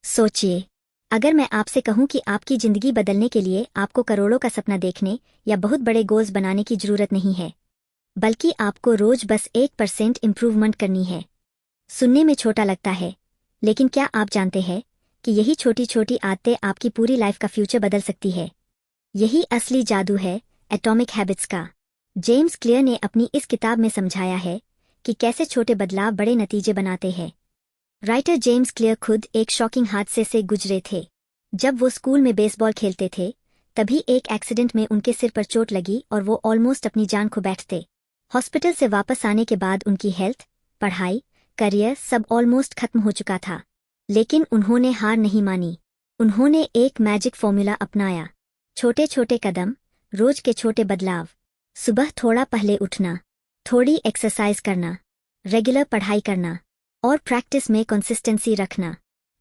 सोचिए, अगर मैं आपसे कहूं कि आपकी जिंदगी बदलने के लिए आपको करोड़ों का सपना देखने या बहुत बड़े गोल्स बनाने की जरूरत नहीं है, बल्कि आपको रोज बस 1% इम्प्रूवमेंट करनी है। सुनने में छोटा लगता है, लेकिन क्या आप जानते हैं कि यही छोटी छोटी आदतें आपकी पूरी लाइफ का फ्यूचर बदल सकती है। यही असली जादू है एटॉमिक हैबिट्स का। जेम्स क्लियर ने अपनी इस किताब में समझाया है कि कैसे छोटे बदलाव बड़े नतीजे बनाते हैं। राइटर जेम्स क्लियर खुद एक शॉकिंग हादसे से गुजरे थे। जब वो स्कूल में बेसबॉल खेलते थे, तभी एक एक्सीडेंट में उनके सिर पर चोट लगी और वो ऑलमोस्ट अपनी जान खो बैठते। हॉस्पिटल से वापस आने के बाद उनकी हेल्थ, पढ़ाई, करियर सब ऑलमोस्ट खत्म हो चुका था। लेकिन उन्होंने हार नहीं मानी। उन्होंने एक मैजिक फॉर्मूला अपनाया। छोटे छोटे कदम, रोज के छोटे बदलाव। सुबह थोड़ा पहले उठना, थोड़ी एक्सरसाइज करना, रेगुलर पढ़ाई करना और प्रैक्टिस में कंसिस्टेंसी रखना।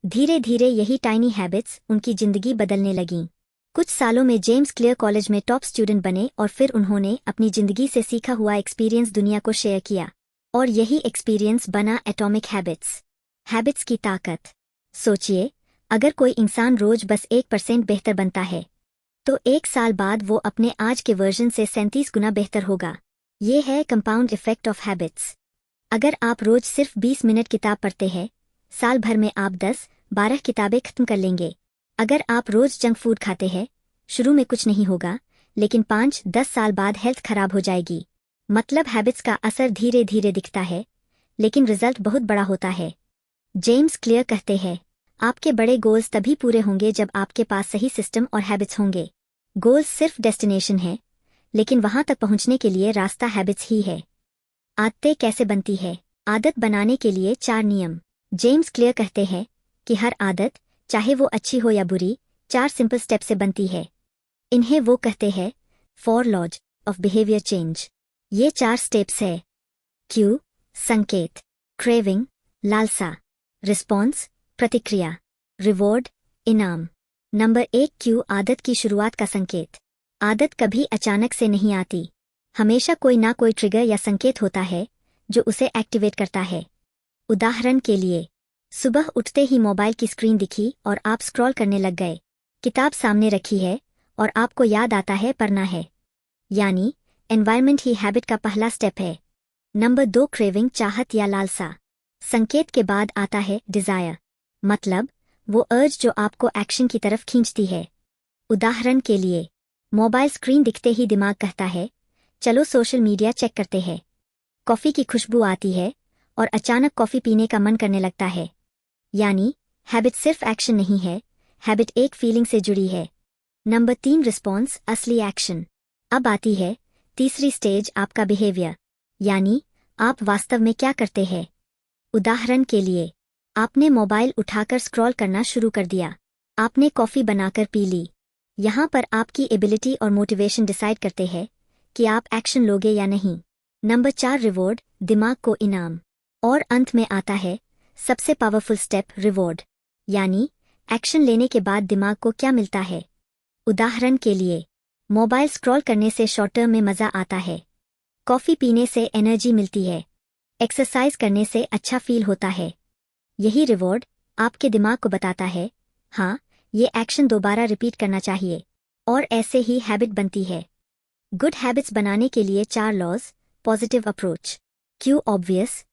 धीरे धीरे यही टाइनी हैबिट्स उनकी जिंदगी बदलने लगीं। कुछ सालों में जेम्स क्लियर कॉलेज में टॉप स्टूडेंट बने और फिर उन्होंने अपनी जिंदगी से सीखा हुआ एक्सपीरियंस दुनिया को शेयर किया। और यही एक्सपीरियंस बना एटॉमिक हैबिट्स। हैबिट्स की ताकत। सोचिए, अगर कोई इंसान रोज बस 1% बेहतर बनता है, तो 1 साल बाद वो अपने आज के वर्जन से 37 गुना बेहतर होगा। ये है कंपाउंड इफेक्ट ऑफ हैबिट्स। अगर आप रोज सिर्फ 20 मिनट किताब पढ़ते हैं, साल भर में आप 10-12 किताबें खत्म कर लेंगे। अगर आप रोज जंक फूड खाते हैं, शुरू में कुछ नहीं होगा, लेकिन 5-10 साल बाद हेल्थ खराब हो जाएगी। मतलब हैबिट्स का असर धीरे धीरे दिखता है, लेकिन रिजल्ट बहुत बड़ा होता है। जेम्स क्लियर कहते हैं, आपके बड़े गोल्स तभी पूरे होंगे जब आपके पास सही सिस्टम और हैबिट्स होंगे। गोल्स सिर्फ डेस्टिनेशन है, लेकिन वहां तक पहुंचने के लिए रास्ता हैबिट्स ही है। आदतें कैसे बनती है? आदत बनाने के लिए 4 नियम। जेम्स क्लियर कहते हैं कि हर आदत, चाहे वो अच्छी हो या बुरी, 4 सिंपल स्टेप से बनती है। इन्हें वो कहते हैं 4 लॉज ऑफ बिहेवियर चेंज। ये 4 स्टेप्स है। क्यू, संकेत। क्रेविंग, लालसा। रिस्पॉन्स, प्रतिक्रिया। रिवॉर्ड, इनाम। नंबर 1, क्यू, आदत की शुरुआत का संकेत। आदत कभी अचानक से नहीं आती। हमेशा कोई ना कोई ट्रिगर या संकेत होता है जो उसे एक्टिवेट करता है। उदाहरण के लिए, सुबह उठते ही मोबाइल की स्क्रीन दिखी और आप स्क्रॉल करने लग गए। किताब सामने रखी है और आपको याद आता है पढ़ना है। यानी एनवायरनमेंट ही हैबिट का पहला स्टेप है। नंबर 2, क्रेविंग, चाहत या लालसा। संकेत के बाद आता है डिजायर। मतलब वो अर्ज जो आपको एक्शन की तरफ खींचती है। उदाहरण के लिए, मोबाइल स्क्रीन दिखते ही दिमाग कहता है, चलो सोशल मीडिया चेक करते हैं। कॉफी की खुशबू आती है और अचानक कॉफी पीने का मन करने लगता है। यानी हैबिट सिर्फ एक्शन नहीं है, हैबिट एक फीलिंग से जुड़ी है। नंबर 3, रिस्पॉन्स, असली एक्शन। अब आती है तीसरी स्टेज, आपका बिहेवियर। यानी आप वास्तव में क्या करते हैं। उदाहरण के लिए, आपने मोबाइल उठाकर स्क्रॉल करना शुरू कर दिया। आपने कॉफी बनाकर पी ली। यहाँ पर आपकी एबिलिटी और मोटिवेशन डिसाइड करते हैं कि आप एक्शन लोगे या नहीं। नंबर 4, रिवॉर्ड, दिमाग को इनाम। और अंत में आता है सबसे पावरफुल स्टेप, रिवॉर्ड। यानी एक्शन लेने के बाद दिमाग को क्या मिलता है। उदाहरण के लिए, मोबाइल स्क्रॉल करने से शॉर्ट टर्म में मजा आता है। कॉफी पीने से एनर्जी मिलती है। एक्सरसाइज करने से अच्छा फील होता है। यही रिवॉर्ड आपके दिमाग को बताता है, हाँ, ये एक्शन दोबारा रिपीट करना चाहिए। और ऐसे ही हैबिट बनती है। गुड हैबिट्स बनाने के लिए 4 laws. Positive approach. Cue, obvious.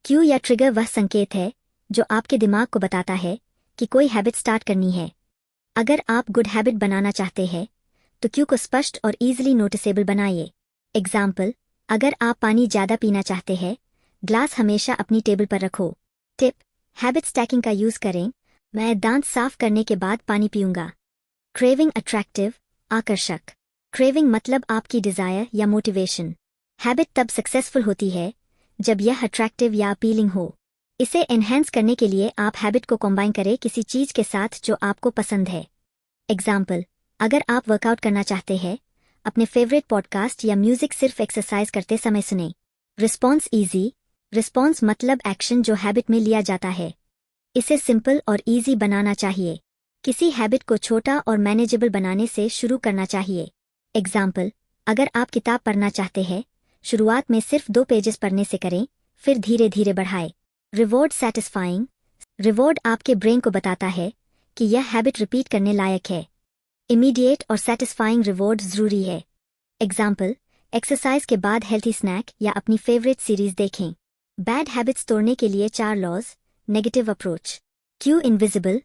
Cue या ट्रिगर वह संकेत है जो आपके दिमाग को बताता है कि कोई हैबिट स्टार्ट करनी है। अगर आप गुड हैबिट बनाना चाहते हैं, तो क्यू को स्पष्ट और इजीली नोटिसेबल बनाइए। एग्जाम्पल, अगर आप पानी ज्यादा पीना चाहते हैं, ग्लास हमेशा अपनी टेबल पर रखो। टिप, हैबिट स्टैकिंग का यूज करें। मैं दांत साफ करने के बाद पानी पीऊंगा। क्रेविंग, अट्रैक्टिव, आकर्षक। क्रेविंग मतलब आपकी डिजायर या मोटिवेशन। हैबिट तब सक्सेसफुल होती है जब यह अट्रैक्टिव या अपीलिंग हो। इसे एनहेंस करने के लिए आप हैबिट को कंबाइन करें किसी चीज के साथ जो आपको पसंद है। एग्जाम्पल, अगर आप वर्कआउट करना चाहते हैं, अपने फेवरेट पॉडकास्ट या म्यूजिक सिर्फ एक्सरसाइज करते समय सुने। Response, easy. रिस्पॉन्स मतलब एक्शन जो हैबिट में लिया जाता है। इसे सिंपल और इजी बनाना चाहिए। किसी हैबिट को छोटा और मैनेजेबल बनाने से शुरू करना चाहिए। एग्जाम्पल, अगर आप किताब पढ़ना चाहते हैं, शुरुआत में सिर्फ 2 पेजेस पढ़ने से करें, फिर धीरे धीरे बढ़ाएं। Reward, satisfying. रिवॉर्ड आपके ब्रेन को बताता है कि यह हैबिट रिपीट करने लायक है। इमीडिएट और सेटिस्फाइंग रिवॉर्ड ज़रूरी है। एग्जाम्पल, एक्सरसाइज के बाद हेल्थी स्नैक या अपनी फेवरेट सीरीज देखें। बैड हैबिट्स तोड़ने के लिए 4 laws. Negative approach. Cue invisible.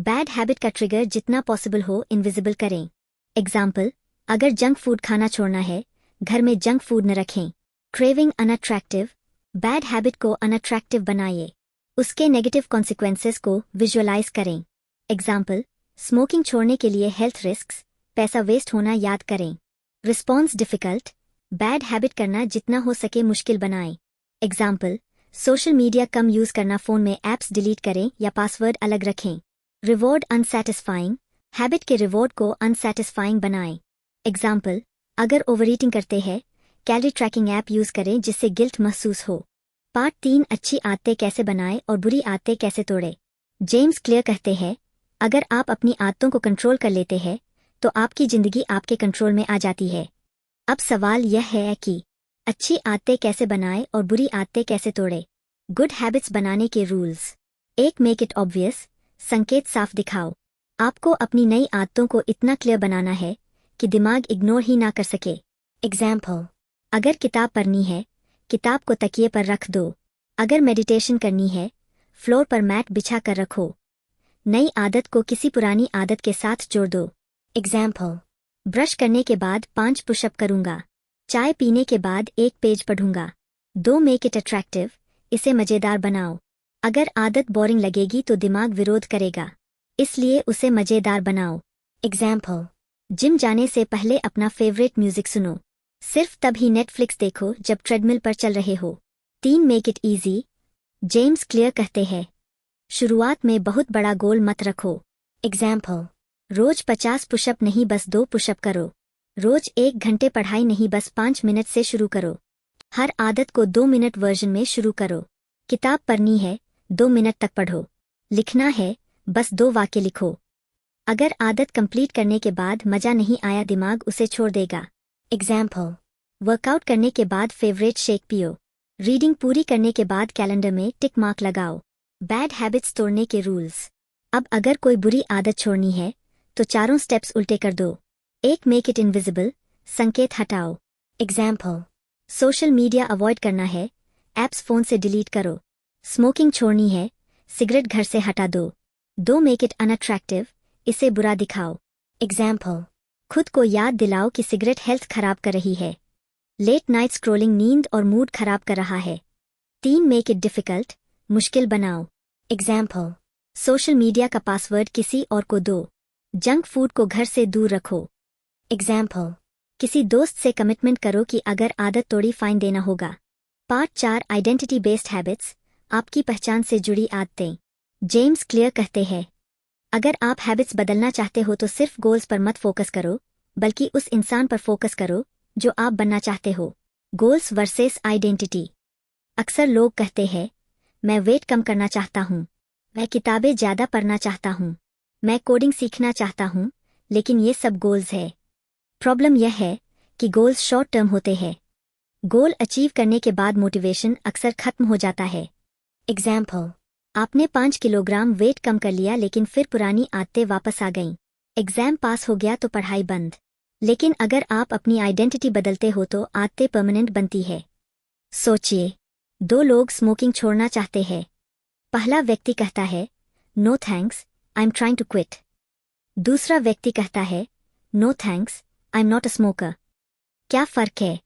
Bad habit का ट्रिगर जितना पॉसिबल हो इनविजिबल करें। एग्जाम्पल, अगर जंक फूड खाना छोड़ना है, घर में जंक फूड न रखें। Craving unattractive. बैड हैबिट को अनअट्रैक्टिव बनाइए। उसके नेगेटिव कॉन्सिक्वेंसेस को विजुअलाइज करें। एग्जाम्पल, स्मोकिंग छोड़ने के लिए हेल्थ रिस्क्स, पैसा वेस्ट होना याद करें। Response difficult. बैड हैबिट करना जितना हो सके मुश्किल बनाएं। एग्जाम्पल, सोशल मीडिया कम यूज करना, फोन में ऐप्स डिलीट करें या पासवर्ड अलग रखें। रिवॉर्ड अनसैटिस्फाइंग। हैबिट के रिवॉर्ड को अनसैटिस्फाइंग बनाएं। एग्जाम्पल, अगर ओवरईटिंग करते हैं, कैलोरी ट्रैकिंग ऐप यूज करें जिससे गिल्ट महसूस हो। पार्ट 3, अच्छी आदतें कैसे बनाएं और बुरी आदतें कैसे तोड़ें। जेम्स क्लियर कहते हैं, अगर आप अपनी आदतों को कंट्रोल कर लेते हैं तो आपकी जिंदगी आपके कंट्रोल में आ जाती है। अब सवाल यह है कि अच्छी आदतें कैसे बनाएं और बुरी आदतें कैसे तोड़ें। गुड हैबिट्स बनाने के रूल्स। 1. Make it obvious. संकेत साफ दिखाओ। आपको अपनी नई आदतों को इतना क्लियर बनाना है कि दिमाग इग्नोर ही ना कर सके। एग्जाम्पल, अगर किताब पढ़नी है, किताब को तकिए पर रख दो। अगर मेडिटेशन करनी है, फ्लोर पर मैट बिछा कर रखो। नई आदत को किसी पुरानी आदत के साथ जोड़ दो। एग्जाम्पल, ब्रश करने के बाद 5 पुशअप करूंगा। चाय पीने के बाद 1 पेज पढ़ूंगा। 2. Make it attractive. इसे मजेदार बनाओ। अगर आदत बोरिंग लगेगी तो दिमाग विरोध करेगा, इसलिए उसे मजेदार बनाओ। एग्जाम्पल, जिम जाने से पहले अपना फेवरेट म्यूजिक सुनो। सिर्फ तब ही नेटफ्लिक्स देखो जब ट्रेडमिल पर चल रहे हो। 3. Make it easy. James clear कहते हैं, शुरुआत में बहुत बड़ा गोल मत रखो। एग्जाम्पल, रोज 50 पुशअप नहीं बस 2 पुशअप करो। रोज 1 घंटे पढ़ाई नहीं बस 5 मिनट से शुरू करो। हर आदत को 2 मिनट वर्जन में शुरू करो। किताब पढ़नी है, 2 मिनट तक पढ़ो। लिखना है, बस 2 वाक्य लिखो। अगर आदत कंप्लीट करने के बाद मजा नहीं आया, दिमाग उसे छोड़ देगा। एग्जाम्पल, वर्कआउट करने के बाद फेवरेट शेक पियो। रीडिंग पूरी करने के बाद कैलेंडर में टिक मार्क लगाओ। बैड हैबिट्स तोड़ने के रूल्स। अब अगर कोई बुरी आदत छोड़नी है तो 4 स्टेप्स उल्टे कर दो। 1. Make it invisible. संकेत हटाओ। एग्जाम्पल, सोशल मीडिया अवॉइड करना है, ऐप्स फोन से डिलीट करो। स्मोकिंग छोड़नी है, सिगरेट घर से हटा दो। 2. Make it unattractive. इसे बुरा दिखाओ। एग्जाम्पल, खुद को याद दिलाओ कि सिगरेट हेल्थ खराब कर रही है। लेट नाइट स्क्रोलिंग नींद और मूड खराब कर रहा है। 3. Make it difficult. मुश्किल बनाओ। एग्जाम्पल, सोशल मीडिया का पासवर्ड किसी और को दो। जंक फूड को घर से दूर रखो। एग्जाम्पल, किसी दोस्त से कमिटमेंट करो कि अगर आदत तोड़ी फाइन देना होगा। Part 4, identity based habits. आपकी पहचान से जुड़ी आदतें। जेम्स क्लियर कहते हैं, अगर आप हैबिट्स बदलना चाहते हो तो सिर्फ गोल्स पर मत फोकस करो, बल्कि उस इंसान पर फोकस करो जो आप बनना चाहते हो। Goals versus identity. अक्सर लोग कहते हैं, मैं वेट कम करना चाहता हूँ, मैं किताबें ज़्यादा पढ़ना चाहता हूँ, मैं कोडिंग सीखना चाहता हूँ, लेकिन ये सब गोल्स है। प्रॉब्लम यह है कि गोल्स शॉर्ट टर्म होते हैं। गोल अचीव करने के बाद मोटिवेशन अक्सर खत्म हो जाता है। एग्जाम्पल, आपने 5 किलोग्राम वेट कम कर लिया लेकिन फिर पुरानी आदतें वापस आ गईं। एग्जाम पास हो गया तो पढ़ाई बंद। लेकिन अगर आप अपनी आइडेंटिटी बदलते हो तो आदतें परमानेंट बनती है। सोचिए, 2 लोग स्मोकिंग छोड़ना चाहते हैं। पहला व्यक्ति कहता है, no thanks, I am trying to quit. दूसरा व्यक्ति कहता है, no thanks, I am not a smoker. क्या फर्क है?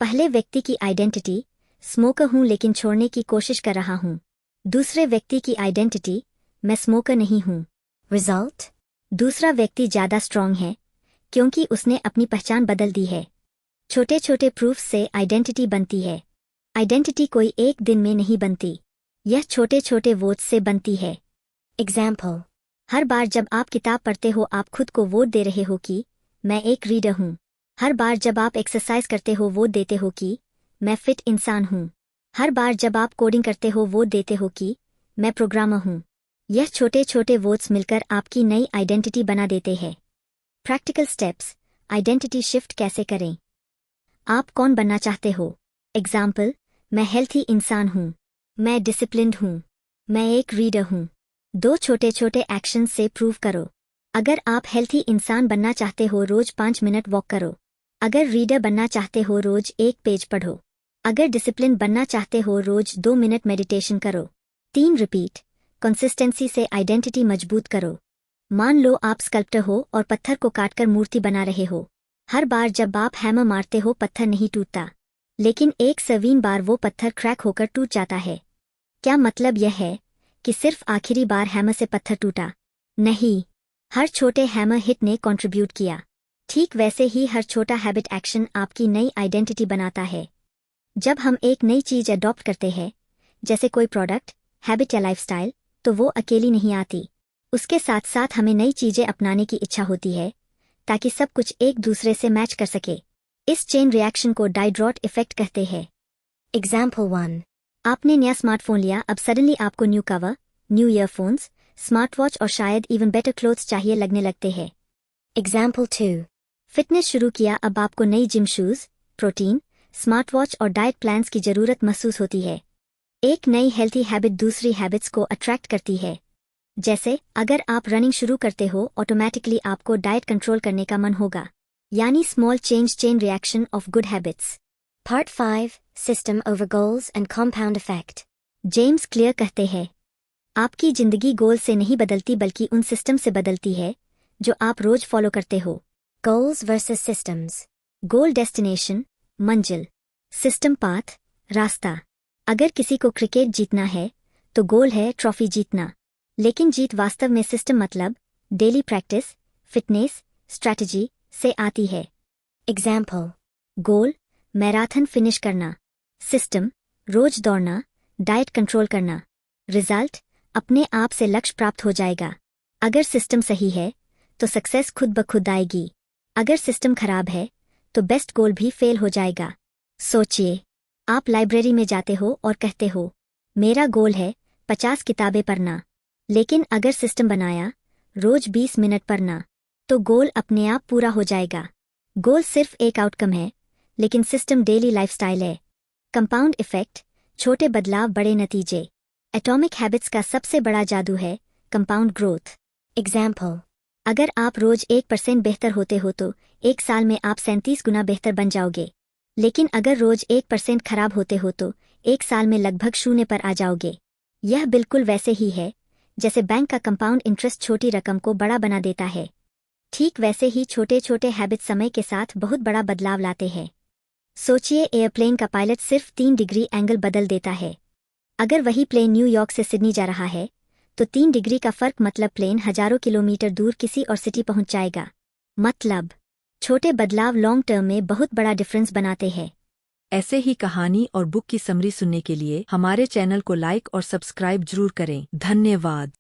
पहले व्यक्ति की आइडेंटिटी, स्मोकर हूं लेकिन छोड़ने की कोशिश कर रहा हूं। दूसरे व्यक्ति की आइडेंटिटी, मैं स्मोकर नहीं हूं। रिजल्ट, दूसरा व्यक्ति ज्यादा स्ट्रांग है क्योंकि उसने अपनी पहचान बदल दी है। छोटे छोटे प्रूफ से आइडेंटिटी बनती है। आइडेंटिटी कोई एक दिन में नहीं बनती, यह छोटे छोटे वोट्स से बनती है। एग्जाम्पल, हर बार जब आप किताब पढ़ते हो आप खुद को वोट दे रहे हो कि मैं एक रीडर हूँ। हर बार जब आप एक्सरसाइज करते हो वोट देते हो कि मैं फिट इंसान हूँ। हर बार जब आप कोडिंग करते हो वोट देते हो कि मैं प्रोग्रामर हूँ। यह छोटे छोटे वोट्स मिलकर आपकी नई आइडेंटिटी बना देते हैं। प्रैक्टिकल स्टेप्स, आइडेंटिटी शिफ्ट कैसे करें? आप कौन बनना चाहते हो? एग्जाम्पल, मैं हेल्थी इंसान हूँ, मैं डिसिप्लिन्ड हूँ, मैं एक रीडर हूँ। 2 छोटे छोटे एक्शन से प्रूव करो। अगर आप हेल्थी इंसान बनना चाहते हो, रोज 5 मिनट वॉक करो। अगर रीडर बनना चाहते हो, रोज 1 पेज पढ़ो। अगर डिसिप्लिन बनना चाहते हो, रोज 2 मिनट मेडिटेशन करो। 3 रिपीट कंसिस्टेंसी से आइडेंटिटी मजबूत करो। मान लो आप स्कल्प्टर हो और पत्थर को काटकर मूर्ति बना रहे हो। हर बार जब आप हैमर मारते हो, पत्थर नहीं टूटता, लेकिन 1 बार वो पत्थर क्रैक होकर टूट जाता है। क्या मतलब यह है कि सिर्फ आखिरी बार हैमर से पत्थर टूटा? नहीं, हर छोटे हैमर हिट ने कंट्रीब्यूट किया। ठीक वैसे ही हर छोटा हैबिट एक्शन आपकी नई आइडेंटिटी बनाता है। जब हम एक नई चीज अडॉप्ट करते हैं, जैसे कोई प्रोडक्ट, हैबिट या लाइफस्टाइल, तो वो अकेली नहीं आती। उसके साथ साथ हमें नई चीजें अपनाने की इच्छा होती है, ताकि सब कुछ एक दूसरे से मैच कर सके। इस चेन रिएक्शन को डाइड्रॉट इफेक्ट कहते हैं। एग्जाम्पल 1, आपने नया स्मार्टफोन लिया, अब सडनली आपको new cover, new earphones, smart watch और शायद इवन बेटर क्लोथ्स चाहिए लगने लगते हैं। एग्जाम्पल 2, फिटनेस शुरू किया, अब आपको नई gym shoes, protein, smart watch और डाइट प्लान्स की जरूरत महसूस होती है। एक नई हेल्थी हैबिट दूसरी हैबिट्स को अट्रैक्ट करती है। जैसे अगर आप रनिंग शुरू करते हो, ऑटोमेटिकली आपको डाइट कंट्रोल करने का मन होगा। यानी small change chain reaction of good habits. Part 5, system over goals and compound effect. James clear कहते हैं, आपकी जिंदगी गोल से नहीं बदलती बल्कि उन सिस्टम से बदलती है जो आप रोज फॉलो करते हो। Goals versus systems. Goal destination, मंजिल। सिस्टम पाथ, रास्ता। अगर किसी को क्रिकेट जीतना है तो गोल है ट्रॉफी जीतना, लेकिन जीत वास्तव में सिस्टम मतलब डेली प्रैक्टिस, फिटनेस, स्ट्रैटेजी से आती है। एग्जाम्पल, गोल मैराथन फिनिश करना, सिस्टम रोज दौड़ना, डाइट कंट्रोल करना, रिजल्ट अपने आप से लक्ष्य प्राप्त हो जाएगा। अगर सिस्टम सही है तो सक्सेस खुद ब खुद आएगी। अगर सिस्टम खराब है तो बेस्ट गोल भी फेल हो जाएगा। सोचिए, आप लाइब्रेरी में जाते हो और कहते हो, मेरा गोल है 50 किताबें पढ़ना, लेकिन अगर सिस्टम बनाया रोज 20 मिनट पढ़ना, तो गोल अपने आप पूरा हो जाएगा। गोल सिर्फ एक आउटकम है, लेकिन सिस्टम डेली लाइफस्टाइल है। कंपाउंड इफेक्ट, छोटे बदलाव बड़े नतीजे। एटॉमिक हैबिट्स का सबसे बड़ा जादू है कंपाउंड ग्रोथ। एग्जाम्पल, अगर आप रोज 1% बेहतर होते हो तो 1 साल में आप 37 गुना बेहतर बन जाओगे। लेकिन अगर रोज 1% खराब होते हो तो 1 साल में लगभग 0 पर आ जाओगे। यह बिल्कुल वैसे ही है जैसे बैंक का कंपाउंड इंटरेस्ट छोटी रकम को बड़ा बना देता है। ठीक वैसे ही छोटे छोटे हैबिट समय के साथ बहुत बड़ा बदलाव लाते हैं। सोचिए, एयरप्लेन का पायलट सिर्फ 3 डिग्री एंगल बदल देता है। अगर वही प्लेन न्यूयॉर्क से सिडनी जा रहा है तो 3 डिग्री का फर्क मतलब प्लेन हजारों किलोमीटर दूर किसी और सिटी पहुंच जाएगा। मतलब छोटे बदलाव लॉन्ग टर्म में बहुत बड़ा डिफरेंस बनाते हैं। ऐसे ही कहानी और बुक की समरी सुनने के लिए हमारे चैनल को लाइक और सब्सक्राइब जरूर करें। धन्यवाद।